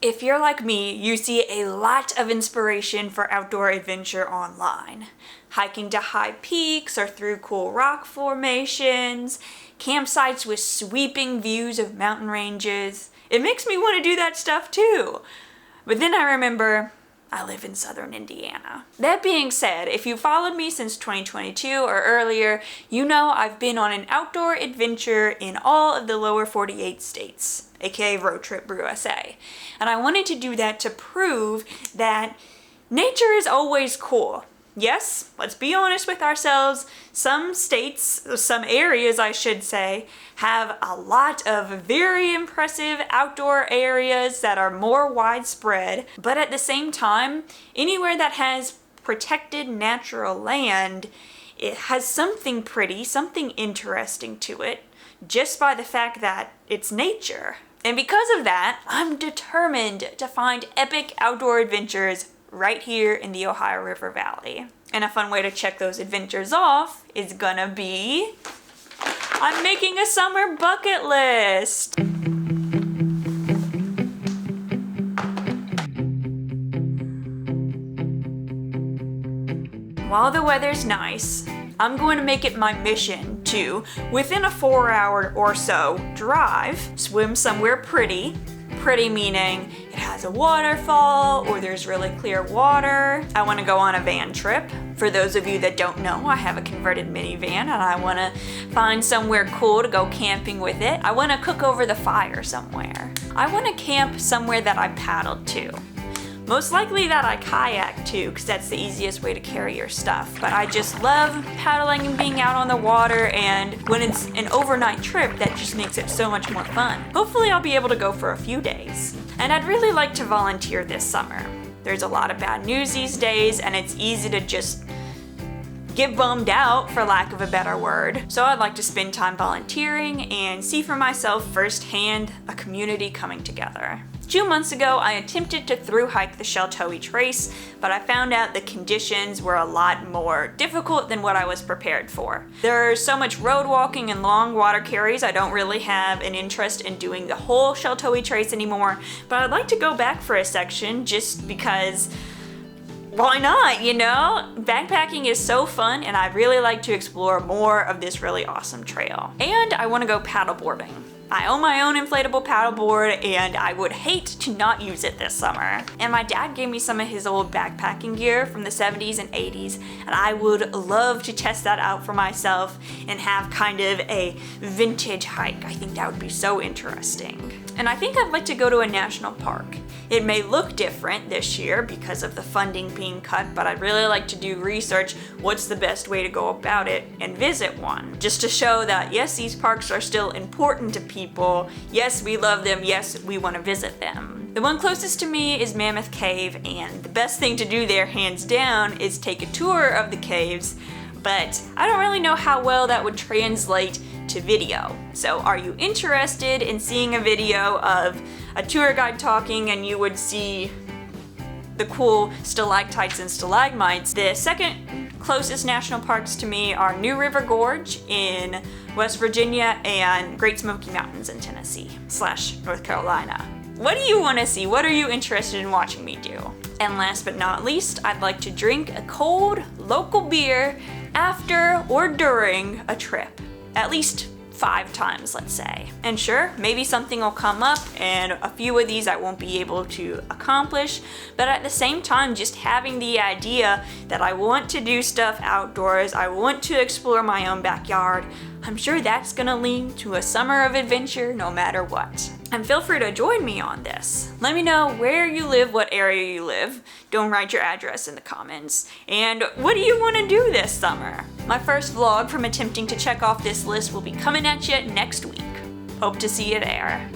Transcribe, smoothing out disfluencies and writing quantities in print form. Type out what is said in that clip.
If you're like me, you see a lot of inspiration for outdoor adventure online. Hiking to high peaks or through cool rock formations, campsites with sweeping views of mountain ranges. It makes me want to do that stuff too. But then I remember, I live in southern Indiana. That being said, if you followed me since 2022 or earlier, you know I've been on an outdoor adventure in all of the lower 48 states, aka Road Trip USA. And I wanted to do that to prove that nature is always cool. Yes, let's be honest with ourselves, some states, some areas I should say, have a lot of very impressive outdoor areas that are more widespread, but at the same time, anywhere that has protected natural land, it has something pretty, something interesting to it, just by the fact that it's nature. And because of that, I'm determined to find epic outdoor adventures right here in the Ohio River Valley. And a fun way to check those adventures off is gonna be, I'm making a summer bucket list. While the weather's nice, I'm going to make it my mission to, within a 4-hour or so drive, swim somewhere pretty. Pretty meaning it has a waterfall or there's really clear water. I want to go on a van trip. For those of you that don't know, I have a converted minivan and I want to find somewhere cool to go camping with it. I want to cook over the fire somewhere. I want to camp somewhere that I paddled to. Most likely that I kayak too, because that's the easiest way to carry your stuff. But I just love paddling and being out on the water, and when it's an overnight trip, that just makes it so much more fun. Hopefully I'll be able to go for a few days. And I'd really like to volunteer this summer. There's a lot of bad news these days, and it's easy to just get bummed out, for lack of a better word. So I'd like to spend time volunteering and see for myself firsthand a community coming together. 2 months ago, I attempted to thru-hike the Sheltowee Trace, but I found out the conditions were a lot more difficult than what I was prepared for. There's so much road walking and long water carries, I don't really have an interest in doing the whole Sheltowee Trace anymore, but I'd like to go back for a section just because why not, you know? Backpacking is so fun and I'd really like to explore more of this really awesome trail. And I want to go paddleboarding. I own my own inflatable paddleboard and I would hate to not use it this summer. And my dad gave me some of his old backpacking gear from the 70s and 80s, and I would love to test that out for myself and have kind of a vintage hike. I think that would be so interesting. And I think I'd like to go to a national park. It may look different this year because of the funding being cut, but I'd really like to do research what's the best way to go about it and visit one. Just to show that yes, these parks are still important to people. Yes, we love them. Yes, we want to visit them. The one closest to me is Mammoth Cave, and the best thing to do there, hands down, is take a tour of the caves, but I don't really know how well that would translate to video. So are you interested in seeing a video of a tour guide talking and you would see the cool stalactites and stalagmites? The second closest national parks to me are New River Gorge in West Virginia and Great Smoky Mountains in Tennessee / North Carolina. What do you want to see? What are you interested in watching me do? And last but not least, I'd like to drink a cold local beer after or during a trip. At least 5 times, let's say. And sure, maybe something will come up and a few of these I won't be able to accomplish, but at the same time, just having the idea that I want to do stuff outdoors, I want to explore my own backyard, I'm sure that's gonna lead to a summer of adventure no matter what. And feel free to join me on this. Let me know where you live, what area you live. Don't write your address in the comments. And what do you want to do this summer? My first vlog from attempting to check off this list will be coming at you next week. Hope to see you there.